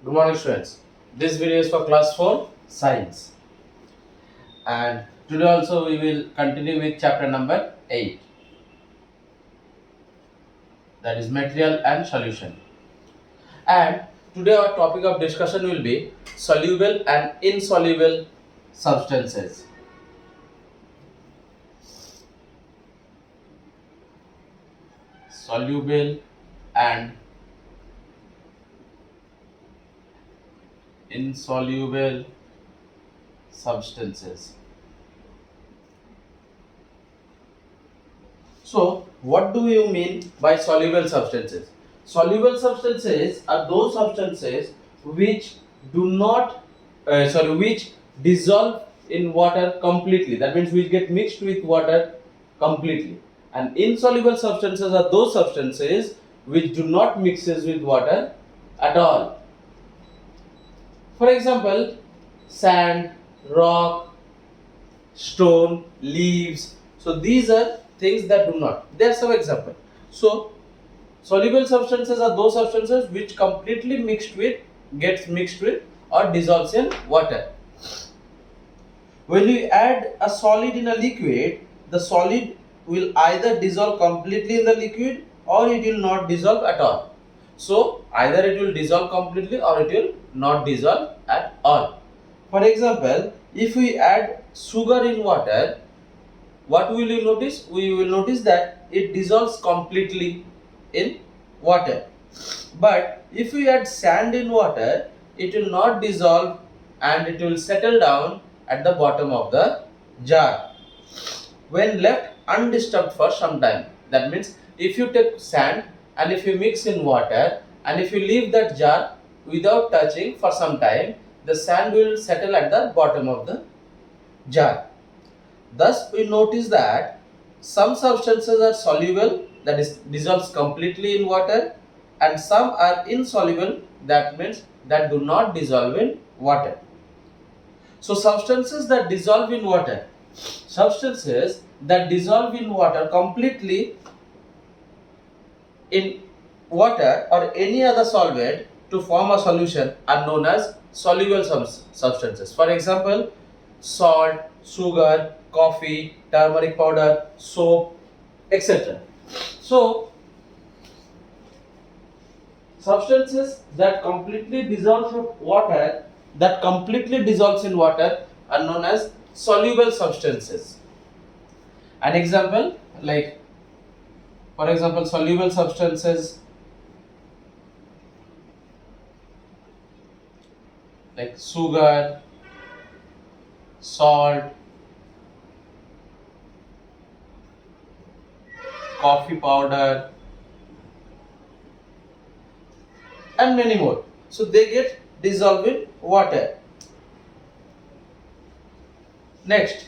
Good morning, students. This video is for class 4 science, and today also we will continue with chapter number 8, that is material and solution. And today our topic of discussion will be soluble and insoluble substances. Soluble and insoluble substances. So, what do you mean by soluble substances? Soluble substances are those substances which do not, which dissolve in water completely. That means which get mixed with water completely. And insoluble substances are those substances which do not mixes with water at all. For example, sand, rock, stone, leaves. So these are things that do not. There are some examples. So soluble substances are those substances which completely gets mixed with or dissolves in water. When you add a solid in a liquid, the solid will either dissolve completely in the liquid or it will not dissolve at all. So either it will dissolve completely or it will not dissolve at all. For example, if we add sugar in water, what will you notice? We will notice that it dissolves completely in water. But if we add sand in water, it will not dissolve and it will settle down at the bottom of the jar when left undisturbed for some time. That means if you take sand and if you mix in water and if you leave that jar without touching for some time, the sand will settle at the bottom of the jar. Thus, we notice that some substances are soluble, that is, dissolves completely in water, and some are insoluble, that means that do not dissolve in water. So, substances that dissolve in water completely in water or any other solvent to form a solution are known as soluble substances. For example, salt, sugar, coffee, turmeric powder, soap, etc. So, substances that completely dissolve in water, are known as soluble substances. An example, like for example, soluble substances like sugar, salt, coffee powder, and many more. So they get dissolved in water. Next,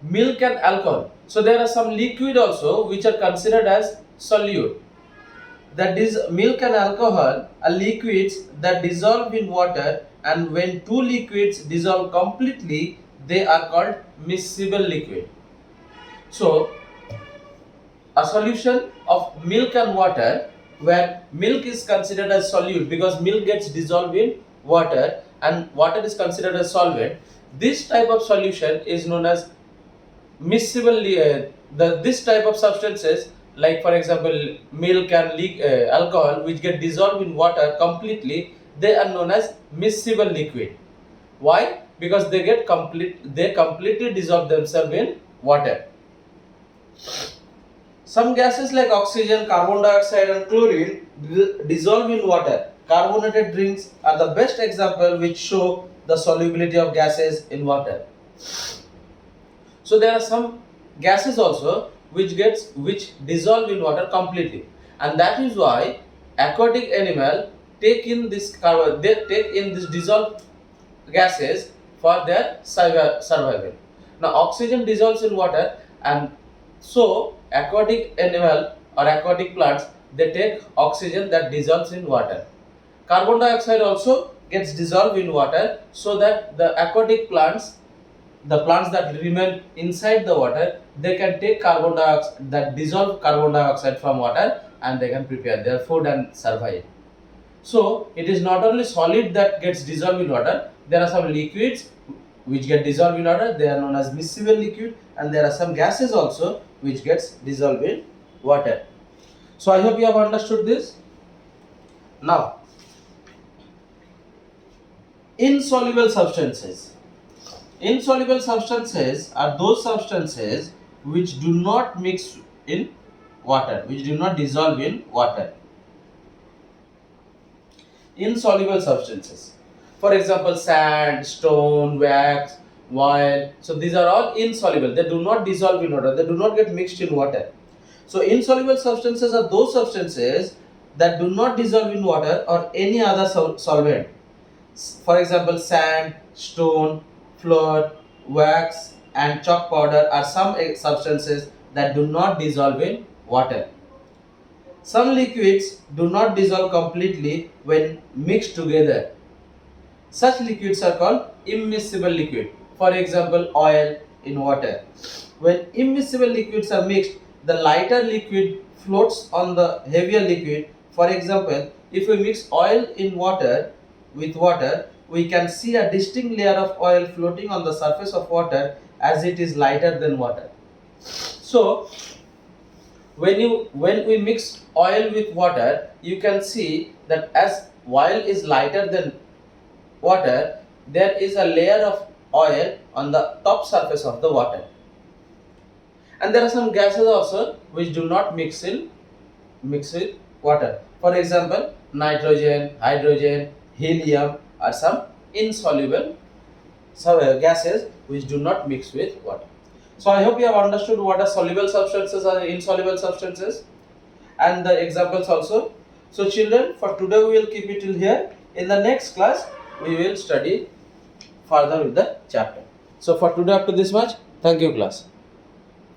milk and alcohol. So there are some liquid also which are considered as solute. That is, milk and alcohol are liquids that dissolve in water, and when two liquids dissolve completely, they are called miscible liquid. So a solution of milk and water, where milk is considered as solute because milk gets dissolved in water and water is considered as solvent, this type of solution is known as miscible. This type of substances, like for example milk and alcohol, which get dissolved in water completely, they are known as miscible liquid. Why? Because they completely dissolve themselves in water. Some gases like oxygen, carbon dioxide and chlorine dissolve in water. Carbonated drinks are the best example which show the solubility of gases in water. So there are some gases also which dissolve in water completely, and that is why aquatic animal they take in this dissolved gases for their survival. Now oxygen dissolves in water, and so aquatic animal or aquatic plants, they take oxygen that dissolves in water. Carbon dioxide also gets dissolved in water, so that the plants that remain inside the water, they can take carbon dioxide, that dissolve carbon dioxide from water, and they can prepare their food and survive. So it is not only solid that gets dissolved in water, there are some liquids which get dissolved in water, they are known as miscible liquid, and there are some gases also which gets dissolved in water. So I hope you have understood this. Now, insoluble substances. Insoluble substances are those substances which do not mix in water, which do not dissolve in water. Insoluble substances. For example, sand, stone, wax, oil. So these are all insoluble. They do not dissolve in water. They do not get mixed in water. So insoluble substances are those substances that do not dissolve in water or any other solvent. For example, sand, stone, flour, wax, and chalk powder are some substances that do not dissolve in water. Some liquids do not dissolve completely when mixed together. Such liquids are called immiscible liquid. For example, oil in water. When immiscible liquids are mixed, the lighter liquid floats on the heavier liquid. For example, if we mix oil in water with water, we can see a distinct layer of oil floating on the surface of water as it is lighter than water. So, when we mix oil with water, you can see that as oil is lighter than water, there is a layer of oil on the top surface of the water. And there are some gases also which do not mix with water. For example, nitrogen, hydrogen, helium are some insoluble gases which do not mix with water. So I hope you have understood what are soluble substances and insoluble substances and the examples also. So children, for today we will keep it till here. In the next class we will study further with the chapter. So for today up to this much. Thank you class.